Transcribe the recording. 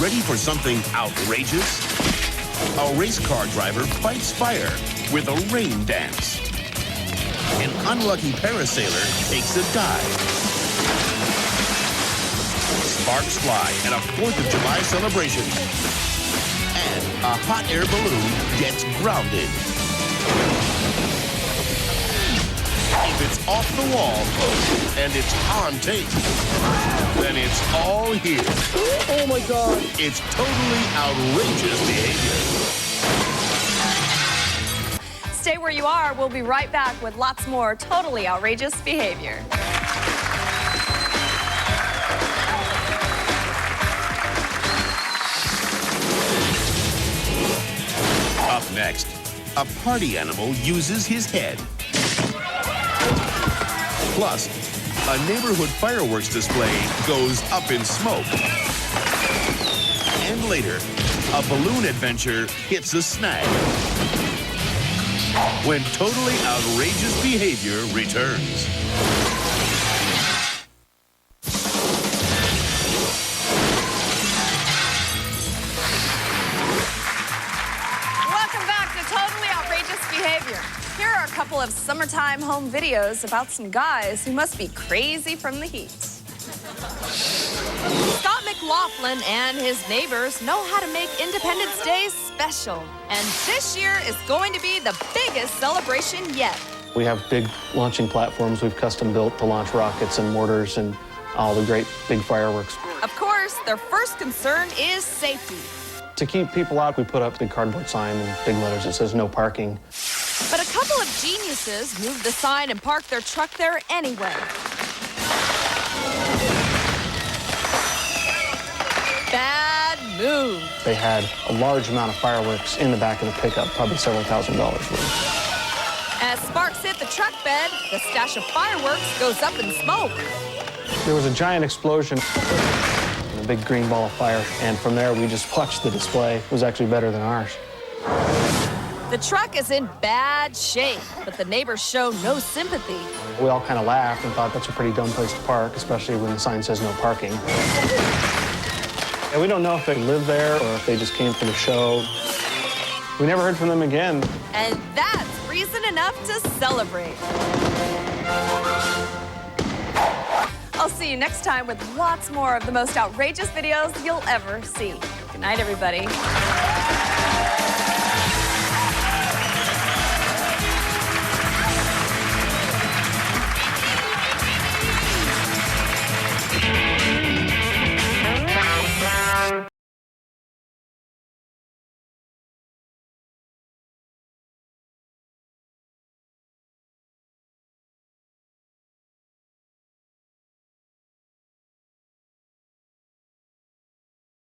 Ready for something outrageous? A race car driver fights fire with a rain dance. An unlucky parasailer takes a dive. Sparks fly at a 4th of July celebration. And a hot air balloon gets grounded. If it's off the wall and it's on tape, then it's all here. Oh my God. It's totally outrageous behavior. Stay where you are. We'll be right back with lots more totally outrageous behavior. Up next, a party animal uses his head. Plus, a neighborhood fireworks display goes up in smoke. And later, a balloon adventure hits a snag. When totally outrageous behavior returns. Welcome back to Totally Outrageous Behavior. Here are a couple of summertime home videos about some guys who must be crazy from the heat. Scott McLaughlin and his neighbors know how to make Independence Day special. And this year is going to be the biggest celebration yet. We have big launching platforms we've custom built to launch rockets and mortars and all the great big fireworks. Of course, their first concern is safety. To keep people out, we put up a big cardboard sign in big letters that says no parking. But a couple of geniuses moved the sign and parked their truck there anyway. Bad move. They had a large amount of fireworks in the back of the pickup, probably several $1,000s worth. As sparks hit the truck bed, the stash of fireworks goes up in smoke. There was a giant explosion, a big green ball of fire, and from there we just watched the display. It was actually better than ours. The truck is in bad shape, but the neighbors show no sympathy. We all kind of laughed and thought that's a pretty dumb place to park, especially when the sign says no parking. And we don't know if they live there or if they just came for the show. We never heard from them again. And that's reason enough to celebrate. I'll see you next time with lots more of the most outrageous videos you'll ever see. Good night, everybody.